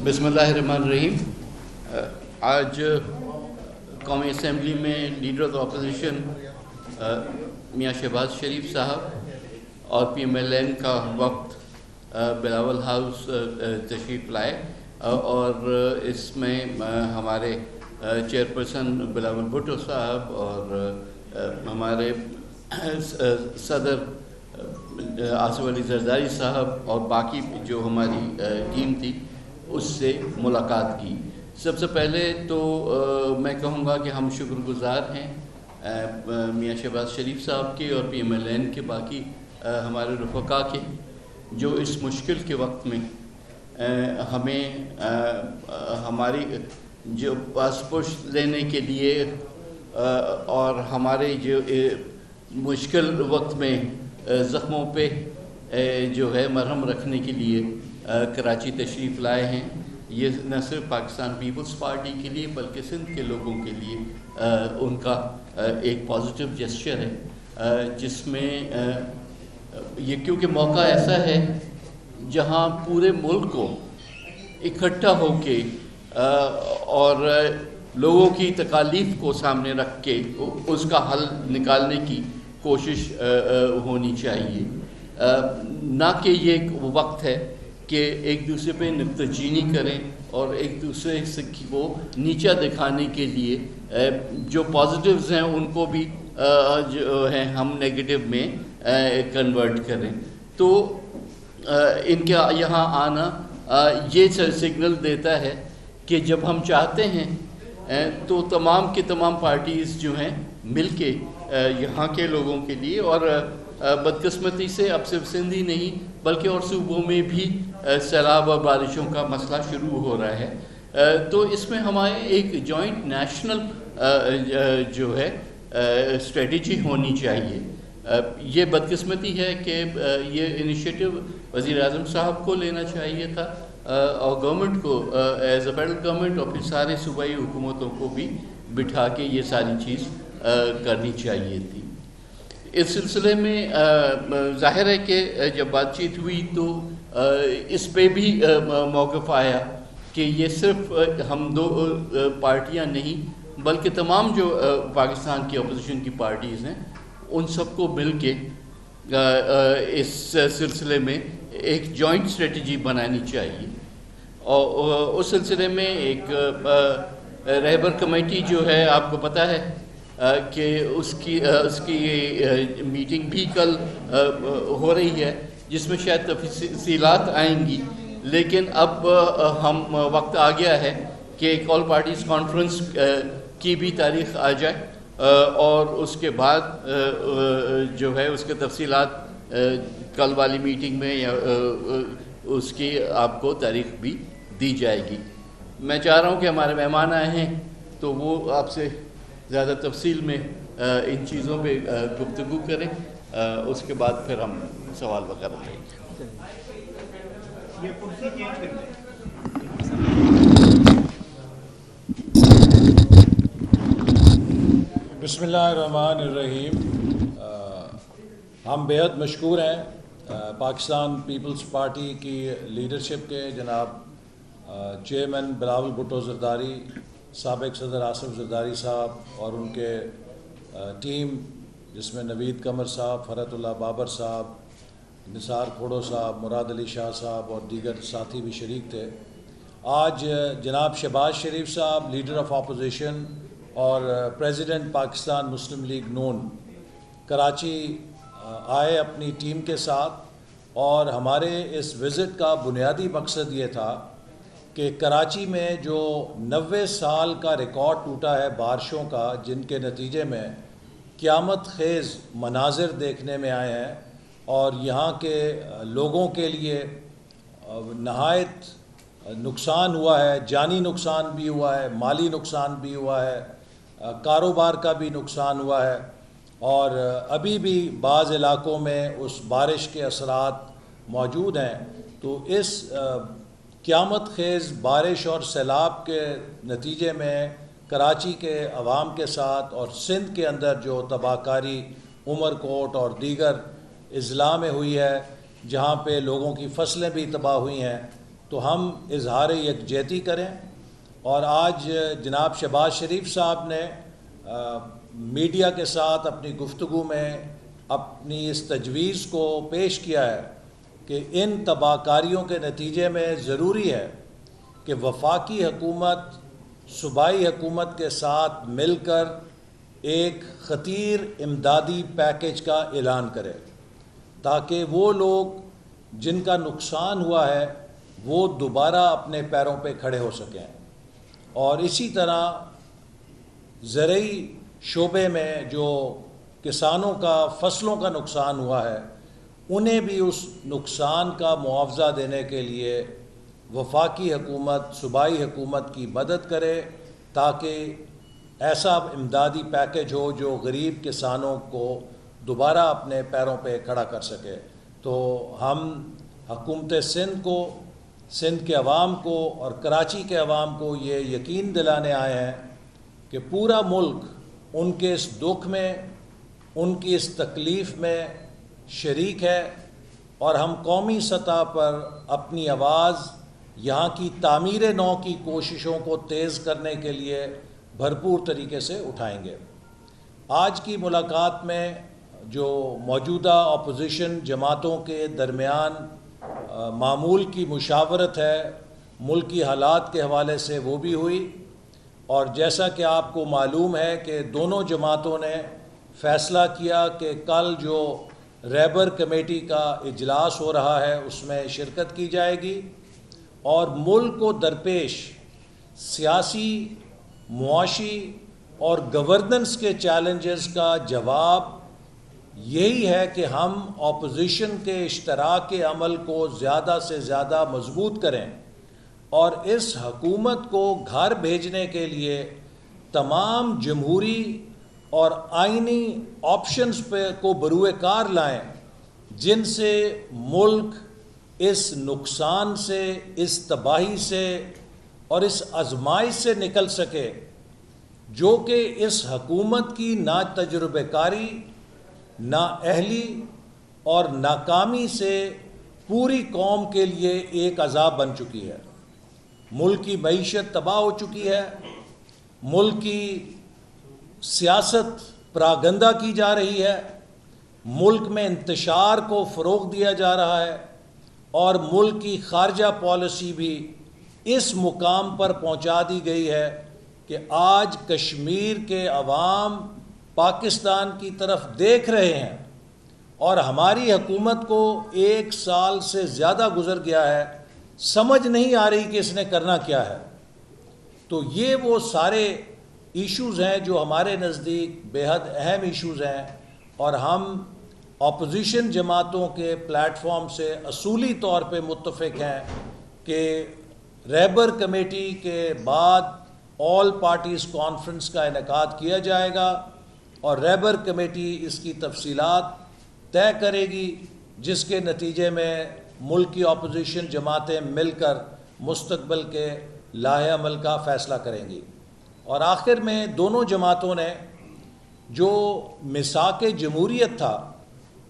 بسم اللہ الرحمن الرحیم. آج قومی اسمبلی میں لیڈر آف اپوزیشن میاں شہباز شریف صاحب اور پی ایم ایل این کا وفد بلاول ہاؤس تشریف لائے اور اس میں ہمارے چیئرپرسن بلاول بھٹو صاحب اور ہمارے صدر آصف علی زرداری صاحب اور باقی جو ہماری ٹیم تھی اس سے ملاقات کی. سب سے پہلے تو میں کہوں گا کہ ہم شکر گزار ہیں میاں شہباز شریف صاحب کے اور پی ایم ایل این کے باقی ہمارے رفقا کے جو اس مشکل کے وقت میں ہمیں ہماری جو پاسپورٹ لینے کے لیے اور ہمارے جو مشکل وقت میں زخموں پہ جو ہے مرہم رکھنے کے لیے کراچی تشریف لائے ہیں. یہ نہ صرف پاکستان پیپلز پارٹی کے لیے بلکہ سندھ کے لوگوں کے لیے ان کا ایک پازیٹیو جسچر ہے جس میں یہ کیونکہ موقع ایسا ہے جہاں پورے ملک کو اکٹھا ہو کے اور لوگوں کی تکالیف کو سامنے رکھ کے اس کا حل نکالنے کی کوشش ہونی چاہیے. نہ کہ یہ ایک وقت ہے کہ ایک دوسرے پہ نکتہ چینی کریں اور ایک دوسرے کو نیچا دکھانے کے لیے جو پازیٹیوز ہیں ان کو بھی جو ہے ہم نیگیٹو میں کنورٹ کریں. تو ان کا یہاں آنا یہ سگنل دیتا ہے کہ جب ہم چاہتے ہیں تو تمام کی تمام پارٹیز جو ہیں مل کے یہاں کے لوگوں کے لیے اور بدقسمتی سے اب صرف سندھ ہی نہیں بلکہ اور صوبوں میں بھی سیلاب اور بارشوں کا مسئلہ شروع ہو رہا ہے. تو اس میں ہمارے ایک جوائنٹ نیشنل جو ہے اسٹریٹجی ہونی چاہیے. یہ بدقسمتی ہے کہ یہ انیشیٹو وزیر اعظم صاحب کو لینا چاہیے تھا اور گورنمنٹ کو ایز اے فیڈرل گورنمنٹ اور پھر سارے صوبائی حکومتوں کو بھی بٹھا کے یہ ساری چیز کرنی چاہیے تھی. اس سلسلے میں ظاہر ہے کہ جب بات چیت ہوئی تو اس پہ بھی موقف آیا کہ یہ صرف ہم دو پارٹیاں نہیں بلکہ تمام جو پاکستان کی اپوزیشن کی پارٹیز ہیں ان سب کو مل کے اس سلسلے میں ایک جوائنٹ اسٹریٹجی بنانی چاہیے. اور اس سلسلے میں ایک رہبر کمیٹی جو ہے آپ کو پتہ ہے کہ اس کی میٹنگ بھی کل ہو رہی ہے جس میں شاید تفصیلات آئیں گی. لیکن اب ہم وقت آ گیا ہے کہ ایک آل پارٹیز کانفرنس کی بھی تاریخ آ جائے اور اس کے بعد جو ہے اس کے تفصیلات کل والی میٹنگ میں یا اس کی آپ کو تاریخ بھی دی جائے گی. میں چاہ رہا ہوں کہ ہمارے مہمان آئے ہیں تو وہ آپ سے زیادہ تفصیل میں ان چیزوں پہ گفتگو کریں. اس کے بعد پھر ہم سوال وغیرہ لیں. بسم اللہ الرحمن الرحیم. ہم بےحد مشکور ہیں پاکستان پیپلز پارٹی کی لیڈرشپ کے جناب چیئرمین بلاول بھٹو زرداری، سابق صدر آصف زرداری صاحب اور ان کے ٹیم جس میں نوید قمر صاحب، فرحت اللہ بابر صاحب، نثار کھوڑو صاحب، مراد علی شاہ صاحب اور دیگر ساتھی بھی شریک تھے. آج جناب شہباز شریف صاحب لیڈر آف اپوزیشن اور پریزیڈنٹ پاکستان مسلم لیگ نون کراچی آئے اپنی ٹیم کے ساتھ اور ہمارے اس وزٹ کا بنیادی مقصد یہ تھا کہ کراچی میں جو 90 سال کا ریکارڈ ٹوٹا ہے بارشوں کا جن کے نتیجے میں قیامت خیز مناظر دیکھنے میں آئے ہیں اور یہاں کے لوگوں کے لیے نہایت نقصان ہوا ہے، جانی نقصان بھی ہوا ہے، مالی نقصان بھی ہوا ہے، کاروبار کا بھی نقصان ہوا ہے اور ابھی بھی بعض علاقوں میں اس بارش کے اثرات موجود ہیں. تو اس قیامت خیز بارش اور سیلاب کے نتیجے میں کراچی کے عوام کے ساتھ اور سندھ کے اندر جو تباہ کاری عمر کوٹ اور دیگر اضلاع میں ہوئی ہے جہاں پہ لوگوں کی فصلیں بھی تباہ ہوئی ہیں تو ہم اظہار یکجہتی کریں. اور آج جناب شہباز شریف صاحب نے میڈیا کے ساتھ اپنی گفتگو میں اپنی اس تجویز کو پیش کیا ہے کہ ان تباہ کاریوں کے نتیجے میں ضروری ہے کہ وفاقی حکومت صوبائی حکومت کے ساتھ مل کر ایک خطیر امدادی پیکیج کا اعلان کرے تاکہ وہ لوگ جن کا نقصان ہوا ہے وہ دوبارہ اپنے پیروں پہ کھڑے ہو سکیں. اور اسی طرح زرعی شعبے میں جو کسانوں کا فصلوں کا نقصان ہوا ہے انہیں بھی اس نقصان کا معاوضہ دینے کے لیے وفاقی حکومت صوبائی حکومت کی مدد کرے تاکہ ایسا امدادی پیکیج ہو جو غریب کسانوں کو دوبارہ اپنے پیروں پہ کھڑا کر سکے. تو ہم حکومت سندھ کو، سندھ کے عوام کو اور کراچی کے عوام کو یہ یقین دلانے آئے ہیں کہ پورا ملک ان کے اس دکھ میں، ان کی اس تکلیف میں شریک ہے، اور ہم قومی سطح پر اپنی آواز یہاں کی تعمیر نو کی کوششوں کو تیز کرنے کے لیے بھرپور طریقے سے اٹھائیں گے. آج کی ملاقات میں جو موجودہ اپوزیشن جماعتوں کے درمیان معمول کی مشاورت ہے ملکی حالات کے حوالے سے وہ بھی ہوئی، اور جیسا کہ آپ کو معلوم ہے کہ دونوں جماعتوں نے فیصلہ کیا کہ کل جو رہبر کمیٹی کا اجلاس ہو رہا ہے اس میں شرکت کی جائے گی، اور ملک کو درپیش سیاسی، معاشی اور گورننس کے چیلنجز کا جواب یہی ہے کہ ہم اپوزیشن کے اشتراک عمل کو زیادہ سے زیادہ مضبوط کریں اور اس حکومت کو گھر بھیجنے کے لیے تمام جمہوری اور آئینی آپشنز کو بروئے کار لائیں جن سے ملک اس نقصان سے، اس تباہی سے اور اس آزمائش سے نکل سکے جو کہ اس حکومت کی نا تجربہ کاری، نا اہلی اور ناکامی سے پوری قوم کے لیے ایک عذاب بن چکی ہے. ملک کی معیشت تباہ ہو چکی ہے، ملک کی سیاست پراگندہ کی جا رہی ہے، ملک میں انتشار کو فروغ دیا جا رہا ہے، اور ملک کی خارجہ پالیسی بھی اس مقام پر پہنچا دی گئی ہے کہ آج کشمیر کے عوام پاکستان کی طرف دیکھ رہے ہیں، اور ہماری حکومت کو 1 سال سے زیادہ گزر گیا ہے، سمجھ نہیں آ رہی کہ اس نے کرنا کیا ہے. تو یہ وہ سارے ایشوز ہیں جو ہمارے نزدیک بے حد اہم ایشوز ہیں، اور ہم اپوزیشن جماعتوں کے پلیٹ فارم سے اصولی طور پہ متفق ہیں کہ رہبر کمیٹی کے بعد آل پارٹیز کانفرنس کا انعقاد کیا جائے گا، اور رہبر کمیٹی اس کی تفصیلات طے کرے گی جس کے نتیجے میں ملک کی اپوزیشن جماعتیں مل کر مستقبل کے لاہ عمل کا فیصلہ کریں گی. اور آخر میں دونوں جماعتوں نے جو میثاق جمہوریت تھا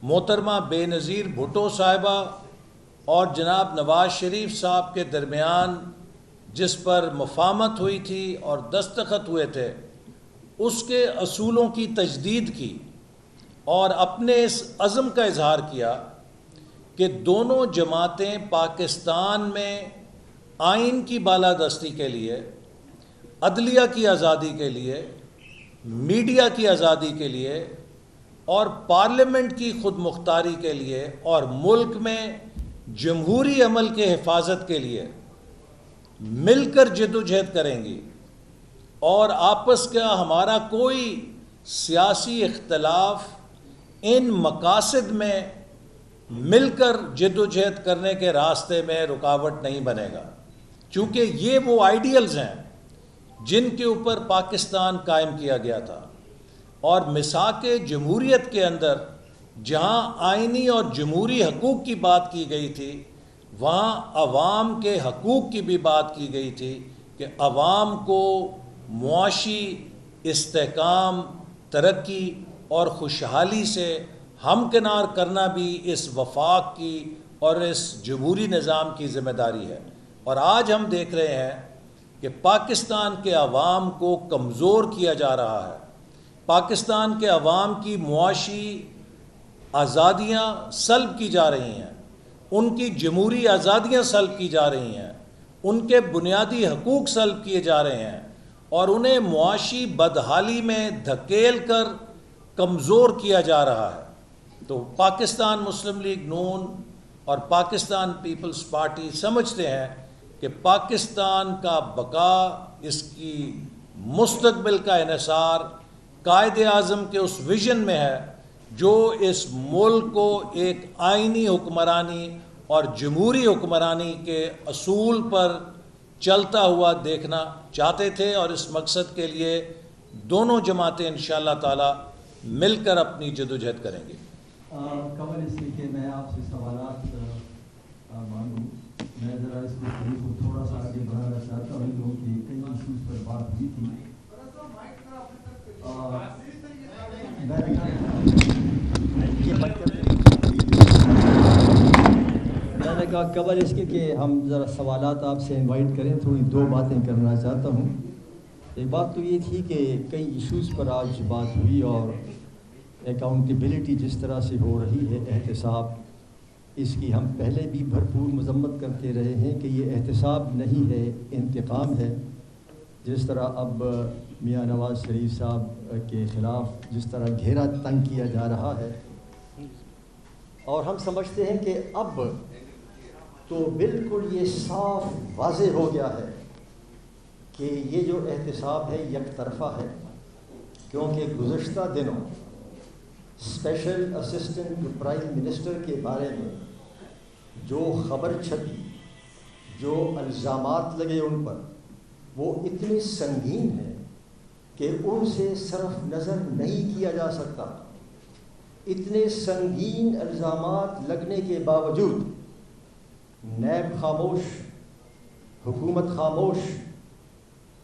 محترمہ بے نظیر بھٹو صاحبہ اور جناب نواز شریف صاحب کے درمیان جس پر مفاہمت ہوئی تھی اور دستخط ہوئے تھے، اس کے اصولوں کی تجدید کی اور اپنے اس عزم کا اظہار کیا کہ دونوں جماعتیں پاکستان میں آئین کی بالادستی کے لیے، عدلیہ کی آزادی کے لیے، میڈیا کی آزادی کے لیے اور پارلیمنٹ کی خود مختاری کے لیے اور ملک میں جمہوری عمل کے حفاظت کے لیے مل کر جدوجہد کریں گی، اور آپس کا ہمارا کوئی سیاسی اختلاف ان مقاصد میں مل کر جدوجہد کرنے کے راستے میں رکاوٹ نہیں بنے گا، چونکہ یہ وہ آئیڈیلز ہیں جن کے اوپر پاکستان قائم کیا گیا تھا. اور میثاق جمہوریت کے اندر جہاں آئینی اور جمہوری حقوق کی بات کی گئی تھی، وہاں عوام کے حقوق کی بھی بات کی گئی تھی کہ عوام کو معاشی استحکام، ترقی اور خوشحالی سے ہمکنار کرنا بھی اس وفاق کی اور اس جمہوری نظام کی ذمہ داری ہے. اور آج ہم دیکھ رہے ہیں کہ پاکستان کے عوام کو کمزور کیا جا رہا ہے. پاکستان کے عوام کی معاشی آزادیاں سلب کی جا رہی ہیں, ان کی جمہوری آزادیاں سلب کی جا رہی ہیں, ان کے بنیادی حقوق سلب کیے جا رہے ہیں, اور انہیں معاشی بدحالی میں دھکیل کر کمزور کیا جا رہا ہے. تو پاکستان مسلم لیگ نون اور پاکستان پیپلز پارٹی سمجھتے ہیں کہ پاکستان کا بقا, اس کی مستقبل کا انحصار قائد اعظم کے اس ویژن میں ہے جو اس ملک کو ایک آئینی حکمرانی اور جمہوری حکمرانی کے اصول پر چلتا ہوا دیکھنا چاہتے تھے, اور اس مقصد کے لیے دونوں جماعتیں انشاءاللہ تعالی مل کر اپنی جدوجہد کریں گے. قبل اس لیے کہ میں آپ سے سوالات مانگوں, میں ذرا اس گفتگو کو تھوڑا سا آگے بڑھانا چاہتا ہوں کیونکہ کئی ایشوز پر بات ہوئی تھی. میں نے کہا قبل اس کے کہ ہم ذرا سوالات آپ سے انوائٹ کریں, تھوڑی دو باتیں کرنا چاہتا ہوں. ایک بات تو یہ تھی کہ کئی ایشوز پر آج بات ہوئی, اور اکاؤنٹیبلٹی جس طرح سے ہو رہی ہے احتساب, اس کی ہم پہلے بھی بھرپور مذمت کرتے رہے ہیں کہ یہ احتساب نہیں ہے, انتقام ہے. جس طرح اب میاں نواز شریف صاحب کے خلاف جس طرح گھیرا تنگ کیا جا رہا ہے, اور ہم سمجھتے ہیں کہ اب تو بالکل یہ صاف واضح ہو گیا ہے کہ یہ جو احتساب ہے یک طرفہ ہے, کیونکہ گزشتہ دنوں اسپیشل اسسٹنٹ پرائم منسٹر کے بارے میں جو خبر چھپی, جو الزامات لگے ان پر, وہ اتنے سنگین ہیں کہ ان سے صرف نظر نہیں کیا جا سکتا. اتنے سنگین الزامات لگنے کے باوجود نیب خاموش, حکومت خاموش,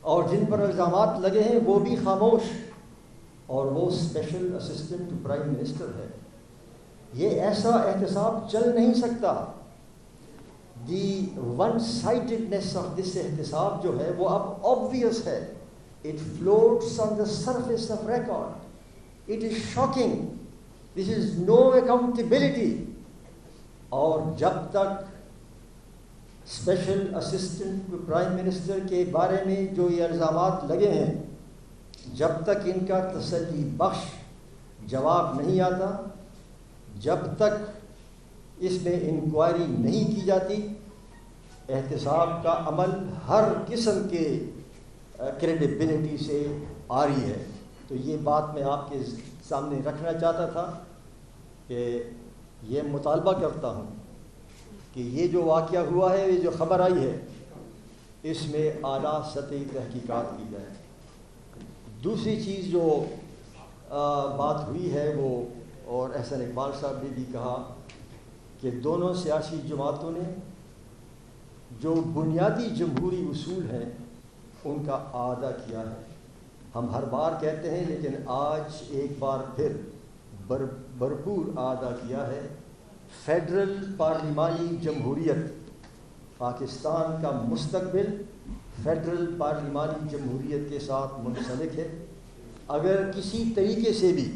اور جن پر الزامات لگے ہیں وہ بھی خاموش, اور وہ اسپیشل اسسٹنٹ پرائم منسٹر ہے. یہ ایسا احتساب چل نہیں سکتا. دی ون سائڈڈنیس آف دس احتساب جو ہے وہ اب آبویس ہے. It floats on the surface of record. It is shocking. This is no accountability. اور جب تک اسپیشل اسسٹنٹ پرائم منسٹر کے بارے میں جو یہ الزامات لگے ہیں, جب تک ان کا تسلی بخش جواب نہیں آتا, جب تک اس میں انکوائری نہیں کی جاتی, احتساب کا عمل ہر قسم کے کریڈیبلٹی سے عاری ہے. تو یہ بات میں آپ کے سامنے رکھنا چاہتا تھا کہ یہ مطالبہ کرتا ہوں کہ یہ جو واقعہ ہوا ہے, یہ جو خبر آئی ہے, اس میں اعلیٰ سطحی تحقیقات کی جائے. دوسری چیز جو بات ہوئی ہے وہ, اور احسن اقبال صاحب نے بھی کہا کہ دونوں سیاسی جماعتوں نے جو بنیادی جمہوری اصول ہیں ان کا اعادہ کیا ہے. ہم ہر بار کہتے ہیں لیکن آج ایک بار پھر بھرپور اعادہ کیا ہے. فیڈرل پارلیمانی جمہوریت, پاکستان کا مستقبل فیڈرل پارلیمانی جمہوریت کے ساتھ منسلک ہے. اگر کسی طریقے سے بھی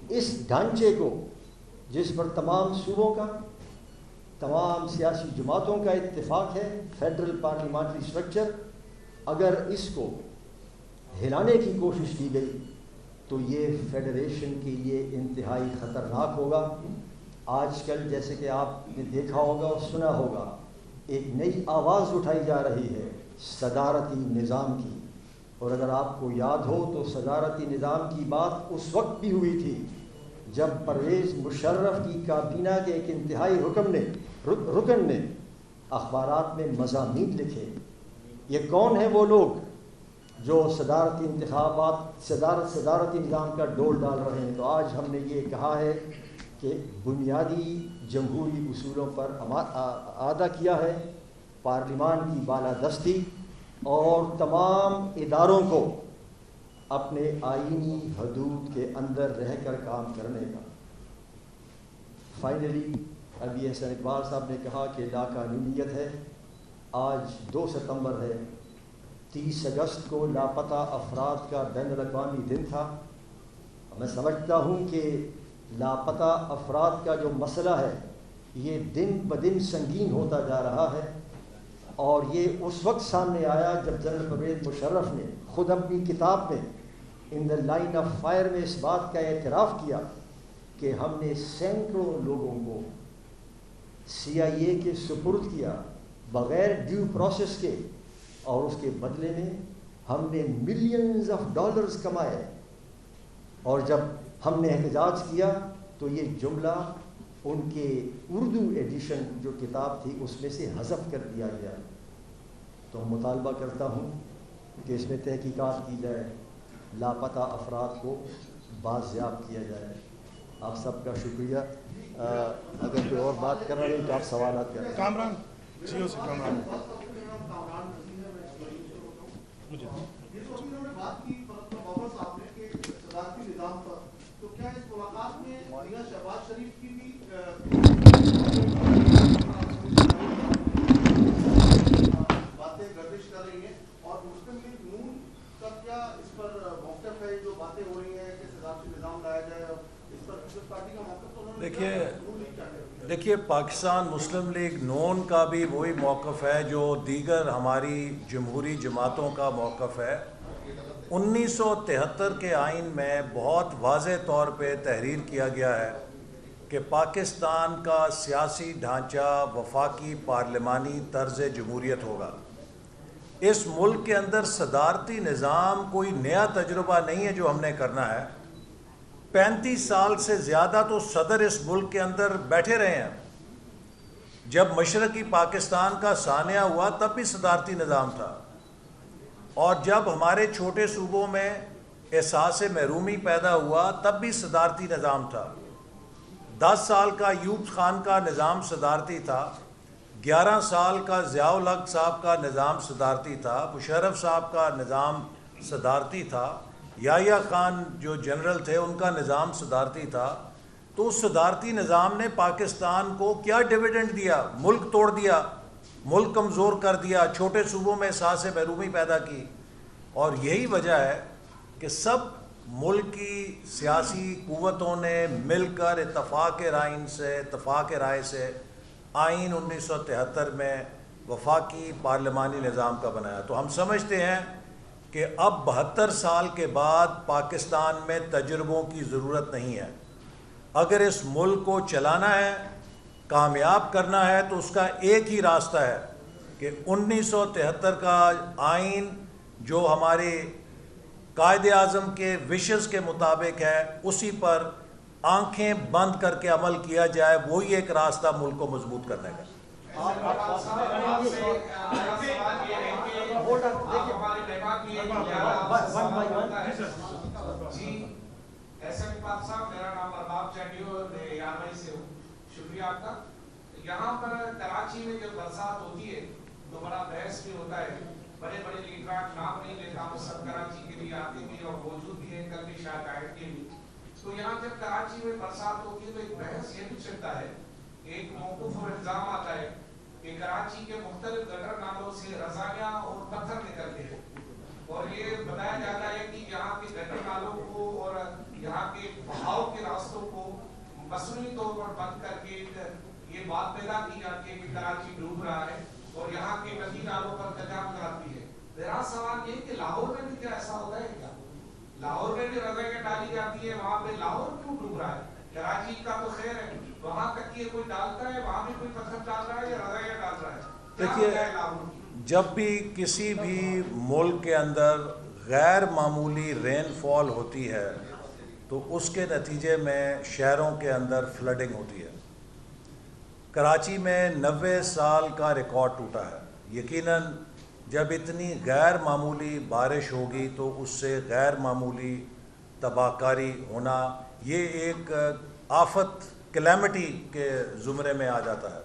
اس ڈھانچے کو, جس پر تمام صوبوں کا, تمام سیاسی جماعتوں کا اتفاق ہے, فیڈرل پارلیمانری اسٹرکچر, اگر اس کو ہلانے کی کوشش کی گئی تو یہ فیڈریشن کے لیے انتہائی خطرناک ہوگا. آج کل جیسے کہ آپ نے دیکھا ہوگا اور سنا ہوگا, ایک نئی آواز اٹھائی جا رہی ہے صدارتی نظام کی. اور اگر آپ کو یاد ہو تو صدارتی نظام کی بات اس وقت بھی ہوئی تھی جب پرویز مشرف کی کابینہ کے ایک انتہائی رکن نے اخبارات میں مضامین لکھے. یہ کون ہیں وہ لوگ جو صدارتی انتخابات, صدارتی نظام کا ڈول ڈال رہے ہیں؟ تو آج ہم نے یہ کہا ہے کہ بنیادی جمہوری اصولوں پر اعادہ کیا ہے. پارلیمان کی بالادستی اور تمام اداروں کو اپنے آئینی حدود کے اندر رہ کر کام کرنے کا. فائنلی ابھی احسن اقبال صاحب نے کہا کہ لاقانونیت ہے. آج 2 ستمبر ہے. 30 اگست کو لاپتہ افراد کا بین الاقوامی دن تھا. میں سمجھتا ہوں کہ لاپتہ افراد کا جو مسئلہ ہے یہ دن بدن سنگین ہوتا جا رہا ہے، اور یہ اس وقت سامنے آیا جب جنرل پرویز مشرف نے خود اپنی کتاب میں ان دا لائن آف فائر میں اس بات کا اعتراف کیا کہ ہم نے سینکڑوں لوگوں کو CIA کے سپرد کیا بغیر ڈیو پروسیس کے، اور اس کے بدلے میں ہم نے ملینز آف ڈالرز کمائے. اور جب ہم نے احتجاج کیا تو یہ جملہ ان کے اردو ایڈیشن جو کتاب تھی اس میں سے حذف کر دیا گیا. تو مطالبہ کرتا ہوں کہ اس میں تحقیقات کی جائے، لاپتہ افراد کو بازیاب کیا جائے. آپ سب کا شکریہ. اگر کوئی اور بات کر رہے ہیں تو آپ سوالات کریں. کامران جیو سے کامران تو کیا اس ملاقات میں میاں شہباز شریف کی بھی باتیں گردش کر رہی ہیں، اور مسلم لیگ نون کا کیا اس پر موقف ہے؟ جو باتیں ہو رہی ہیں کہ صدارتی نظام لایا جائے، اور اس پر پیپلز پارٹی کا موقف تو انہوں نے دیکھیے پاکستان مسلم لیگ نون کا بھی وہی موقف ہے جو دیگر ہماری جمہوری جماعتوں کا موقف ہے. 1973 کے آئین میں بہت واضح طور پہ تحریر کیا گیا ہے کہ پاکستان کا سیاسی ڈھانچہ وفاقی پارلیمانی طرز جمہوریت ہوگا. اس ملک کے اندر صدارتی نظام کوئی نیا تجربہ نہیں ہے جو ہم نے کرنا ہے. 35 سال سے زیادہ تو صدر اس ملک کے اندر بیٹھے رہے ہیں. جب مشرقی پاکستان کا سانحہ ہوا تب بھی صدارتی نظام تھا، اور جب ہمارے چھوٹے صوبوں میں احساس محرومی پیدا ہوا تب بھی صدارتی نظام تھا. 10 سال کا ایوب خان کا نظام صدارتی تھا، 11 سال کا ضیاء الحق صاحب کا نظام صدارتی تھا، مشرف صاحب کا نظام صدارتی تھا، یحییٰ خان جو جنرل تھے ان کا نظام صدارتی تھا. تو اس صدارتی نظام نے پاکستان کو کیا ڈویڈنڈ دیا؟ ملک توڑ دیا، ملک کمزور کر دیا، چھوٹے صوبوں میں احساس محرومی پیدا کی. اور یہی وجہ ہے کہ سب ملکی سیاسی قوتوں نے مل کر اتفاق رائے سے آئین 1973 میں وفاقی پارلیمانی نظام کا بنایا. تو ہم سمجھتے ہیں کہ اب 72 سال کے بعد پاکستان میں تجربوں کی ضرورت نہیں ہے. اگر اس ملک کو چلانا ہے، کامیاب کرنا ہے، تو اس کا ایک ہی راستہ ہے کہ 1973 کا آئین جو ہمارے قائد اعظم کے وشز کے مطابق ہے اسی پر آنکھیں بند کر کے عمل کیا جائے. وہی ایک راستہ ملک کو مضبوط کرنے کا. میرا نام ارباب چیڈیو یاروائی سے ہوں. شکریہ آپ کا. یہاں پر کراچی میں جب برسات ہوتی ہے تو بڑا بحث بھی ہوتا ہے. بڑے بڑے لیڈران نام نہیں لیتا ہوں، سب کراچی کے لیے آتے بھی اور موجود بھی ہیں، کل بھی شاید آئے تھے بھی. تو یہاں جب کراچی میں برسات ہوتی ہے تو ایک بحث یہ بھی چلتا ہے، ایک موقف اور الزام آتا ہے کہ کراچی کے مختلف گٹر نالوں سے رسائیاں اور پتھر نکلتے ہیں، اور یہ بتایا جاتا ہے کہ یہاں کے گٹر نالوں کو اور یہاں کے بہاؤ کے راستوں کو مصنوعی طور پر بند کر کے یہ بات پیدا کی جاتی ہے کہ کراچی ڈوب رہا ہے اور یہاں کے ندی نالوں پر کچرا کراتی ہے. میرا سوال یہ کہ لاہور میں بھی کیا ایسا ہوتا ہے کیا؟ لاہور میں بھی رضائیاں ڈالی جاتی ہے، وہاں پہ لاہور کیوں ڈوب رہا ہے؟ کراچی کا تو خیر ہے، وہاں تک یہ کوئی ڈالتا ہے، وہاں بھی کوئی پتھر ڈال رہا ہے یا رضائیاں ڈال رہا ہے؟ دیکھیے جب بھی کسی بھی ملک کے اندر غیر معمولی رین فال ہوتی ہے تو اس کے نتیجے میں شہروں کے اندر فلڈنگ ہوتی ہے. کراچی میں 90 سال کا ریکارڈ ٹوٹا ہے. یقیناً جب اتنی غیر معمولی بارش ہوگی تو اس سے غیر معمولی تباہ کاری ہونا یہ ایک آفت کلیمٹی کے زمرے میں آ جاتا ہے.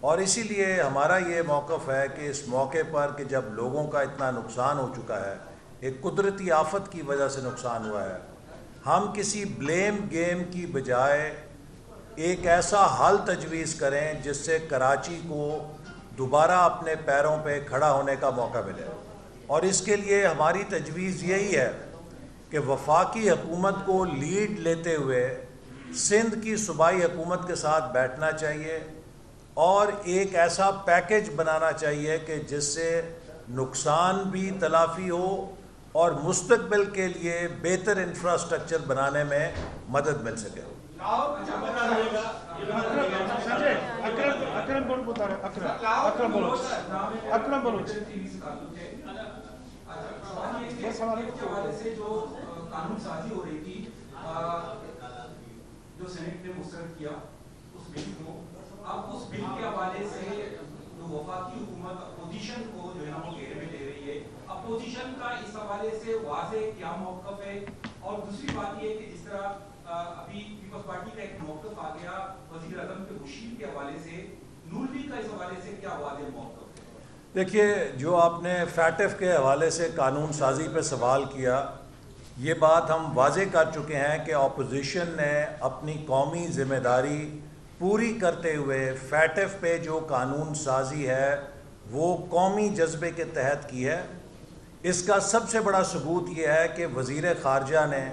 اور اسی لیے ہمارا یہ موقف ہے کہ اس موقع پر کہ جب لوگوں کا اتنا نقصان ہو چکا ہے، ایک قدرتی آفت کی وجہ سے نقصان ہوا ہے، ہم کسی بلیم گیم کی بجائے ایک ایسا حل تجویز کریں جس سے کراچی کو دوبارہ اپنے پیروں پہ کھڑا ہونے کا موقع ملے. اور اس کے لیے ہماری تجویز یہی ہے کہ وفاقی حکومت کو لیڈ لیتے ہوئے سندھ کی صوبائی حکومت کے ساتھ بیٹھنا چاہیے اور ایک ایسا پیکج بنانا چاہیے کہ جس سے نقصان بھی تلافی ہو اور مستقبل کے لیے بہتر انفراسٹرکچر بنانے میں مدد مل سکے. جو سینٹ نے مسترد کیا اس بل کو، اب اس بل کے حوالے سے جو وفاقی حکومت اپوزیشن کو جو ہے نا وہ گھیرے میں لے رہی ہے، اپوزیشن کا اس حوالے سے واضح کیا موقف ہے؟ اور دوسری بات یہ کہ جس طرح ابھی پیپلز پارٹی کا ایک موقف آ گیا وزیر اعظم کے مشیر کے حوالے سے، نون لیگ کا اس حوالے سے کیا واضح موقف ہے؟ دیکھیے، جو آپ نے فیٹف کے حوالے سے قانون سازی پہ سوال کیا، یہ بات ہم واضح کر چکے ہیں کہ اپوزیشن نے اپنی قومی ذمہ داری پوری کرتے ہوئے فیٹف پہ جو قانون سازی ہے وہ قومی جذبے کے تحت کی ہے. اس کا سب سے بڑا ثبوت یہ ہے کہ وزیر خارجہ نے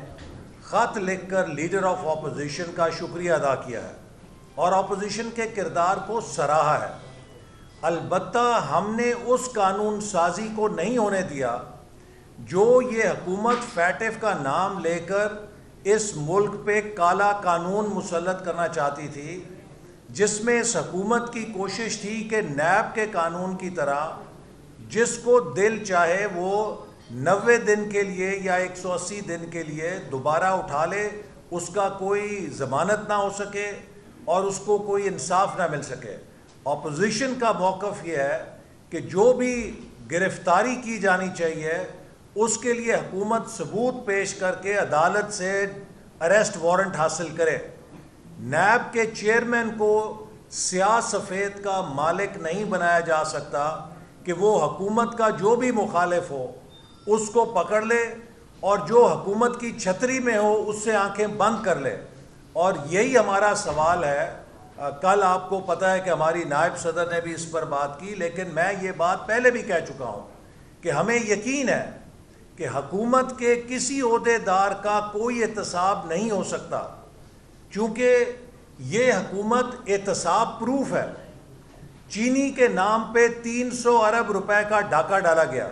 خط لکھ کر لیڈر آف اپوزیشن کا شکریہ ادا کیا ہے اور اپوزیشن کے کردار کو سراہا ہے. البتہ ہم نے اس قانون سازی کو نہیں ہونے دیا جو یہ حکومت فیٹف کا نام لے کر اس ملک پہ کالا قانون مسلط کرنا چاہتی تھی، جس میں اس حکومت کی کوشش تھی کہ نیب کے قانون کی طرح جس کو دل چاہے وہ 90 دن کے لیے یا 180 دن کے لیے دوبارہ اٹھا لے، اس کا کوئی ضمانت نہ ہو سکے اور اس کو کوئی انصاف نہ مل سکے. اپوزیشن کا موقف یہ ہے کہ جو بھی گرفتاری کی جانی چاہیے اس کے لیے حکومت ثبوت پیش کر کے عدالت سے اریسٹ وارنٹ حاصل کرے. نیب کے چیئرمین کو سیاہ سفید کا مالک نہیں بنایا جا سکتا کہ وہ حکومت کا جو بھی مخالف ہو اس کو پکڑ لے اور جو حکومت کی چھتری میں ہو اس سے آنکھیں بند کر لے. اور یہی ہمارا سوال ہے. کل آپ کو پتہ ہے کہ ہماری نائب صدر نے بھی اس پر بات کی، لیکن میں یہ بات پہلے بھی کہہ چکا ہوں کہ ہمیں یقین ہے کہ حکومت کے کسی عہدے دار کا کوئی احتساب نہیں ہو سکتا، چونکہ یہ حکومت احتساب پروف ہے. چینی کے نام پہ 300 ارب روپے کا ڈاکہ ڈالا گیا،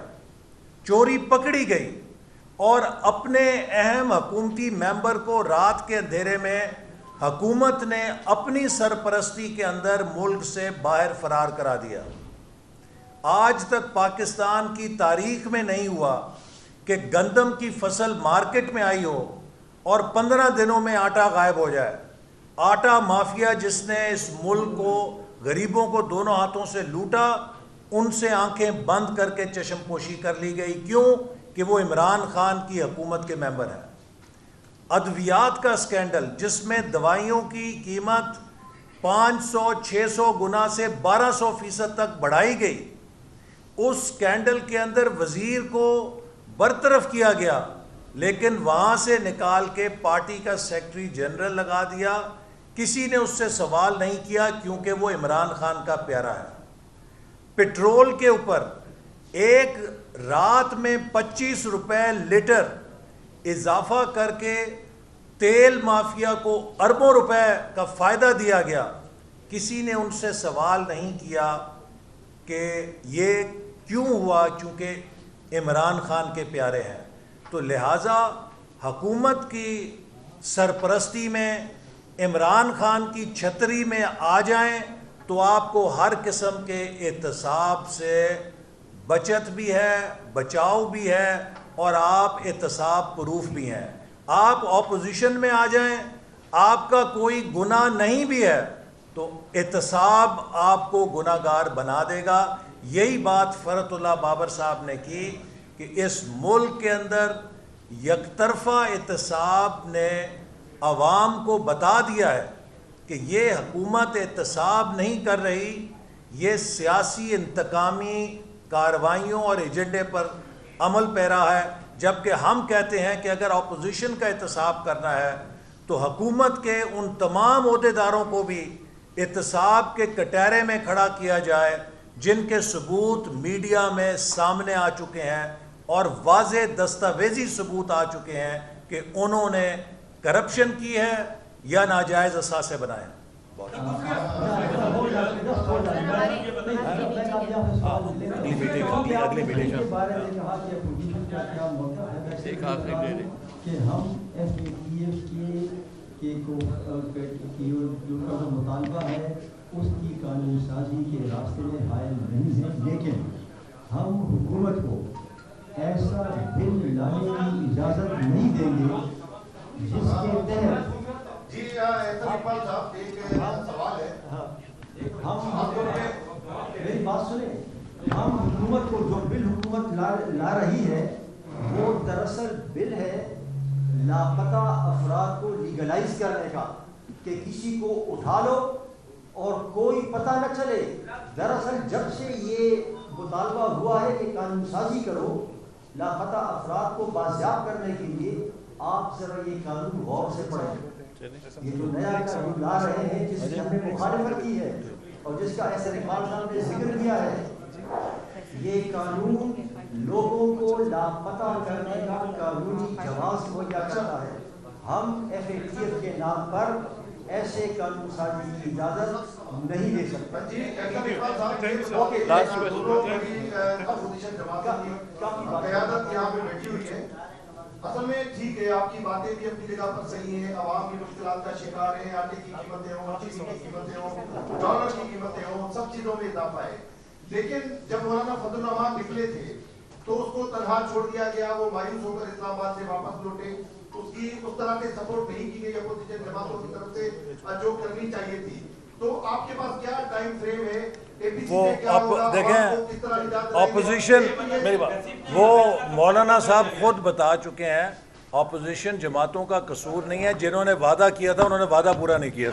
چوری پکڑی گئی اور اپنے اہم حکومتی ممبر کو رات کے اندھیرے میں حکومت نے اپنی سرپرستی کے اندر ملک سے باہر فرار کرا دیا. آج تک پاکستان کی تاریخ میں نہیں ہوا کہ گندم کی فصل مارکیٹ میں آئی ہو اور 15 دنوں میں آٹا غائب ہو جائے. آٹا مافیا جس نے اس ملک کو، غریبوں کو دونوں ہاتھوں سے لوٹا، ان سے آنکھیں بند کر کے چشم پوشی کر لی گئی. کیوں؟ کہ وہ عمران خان کی حکومت کے ممبر ہیں. ادویات کا اسکینڈل جس میں دوائیوں کی قیمت 500-600 گنا سے 1200% تک بڑھائی گئی، اس اسکینڈل کے اندر وزیر کو برطرف کیا گیا، لیکن وہاں سے نکال کے پارٹی کا سیکرٹری جنرل لگا دیا. کسی نے اس سے سوال نہیں کیا کیونکہ وہ عمران خان کا پیارا ہے. پٹرول کے اوپر ایک رات میں 25 روپے لیٹر اضافہ کر کے تیل مافیا کو اربوں روپے کا فائدہ دیا گیا. کسی نے ان سے سوال نہیں کیا کہ یہ کیوں ہوا، چونکہ عمران خان کے پیارے ہیں. تو لہٰذا حکومت کی سرپرستی میں عمران خان کی چھتری میں آ جائیں تو آپ کو ہر قسم کے احتساب سے بچت بھی ہے، بچاؤ بھی ہے اور آپ احتساب پروف بھی ہیں. آپ اپوزیشن میں آ جائیں، آپ کا کوئی گناہ نہیں بھی ہے تو احتساب آپ کو گناہ گار بنا دے گا. یہی بات فرحت اللہ بابر صاحب نے کی کہ اس ملک کے اندر یک طرفہ احتساب نے عوام کو بتا دیا ہے کہ یہ حکومت احتساب نہیں کر رہی، یہ سیاسی انتقامی کارروائیوں اور ایجنڈے پر عمل پیرا ہے. جبکہ ہم کہتے ہیں کہ اگر اپوزیشن کا احتساب کرنا ہے تو حکومت کے ان تمام عہدیداروں کو بھی احتساب کے کٹہرے میں کھڑا کیا جائے جن کے ثبوت میڈیا میں سامنے آ چکے ہیں اور واضح دستاویزی ثبوت آ چکے ہیں کہ انہوں نے کرپشن کی ہے یا ناجائز اثاثے بنائے ہیں. اگلی میٹنگ ایک آخری دے دیں کہ ہم ایف اے ٹی ایف کے جو مطالبہ ہے اس کی قانون سازی کے راستے میں حائل نہیں ہیں، لیکن ہم حکومت کو ایسا بل لانے کی اجازت نہیں دیں گے جس کے تحت جی اقبال صاحب ایک سوال ہے. ہم میری بات سنیں، ہم حکومت کو جو بل حکومت لا رہی ہے وہ دراصل بل ہے لاپتہ افراد کو لیگلائز کرنے کا، کہ کسی کو اٹھا لو اور کوئی پتہ نہ چلے. دراصل جب سے یہ مطالبہ ہوا ہے کہ قانون سازی کرو لاپتہ افراد کو بازیاب کرنے کے لیے، آپ ذرا یہ قانون غور سے پڑھیں. یہ جو نیا قانون لا رہے ہیں جس کی ہم نے مخالفت کی ہے اور جس کا ایسے اقبال صاحب نے ذکر کیا ہے، یہ قانون لوگوں کو لاپتہ کرنے کا قانونی جواز مہیا کرتا ہے. ہم ایف اے ٹی ایف کے نام پر ایسے قانون سازی کی اجازت نہیں دے سکتے. قیادت یہاں پہ بیٹھی ہوئی ہے. اصل میں ٹھیک ہے، آپ کی باتیں بھی اپنی جگہ پر صحیح ہیں. عوام کی مشکلات کا شکار ہیں، آٹے کی قیمتیں ہوں، چینی کی قیمتیں ہوں، ڈالر کی قیمتیں ہوں، سب چیزوں میں اضافہ ہے. لیکن جب مولانا فضل الرحمان نکلے تھے تو اس کو تنہا چھوڑ دیا گیا، وہ مایوس ہو کر اسلام آباد سے واپس لوٹے. اس کی اس طرح سے سپورٹ نہیں کی گئی اپوزیشن جماعتوں کی طرف سے جو کرنی چاہیے تھی. تو آپ کے پاس کیا ٹائم فریم ہے؟ وہ دیکھیں اپوزیشن، میری بات، وہ مولانا صاحب خود بتا چکے ہیں اپوزیشن جماعتوں کا قصور نہیں ہے. جنہوں نے وعدہ کیا تھا انہوں نے وعدہ پورا نہیں کیا.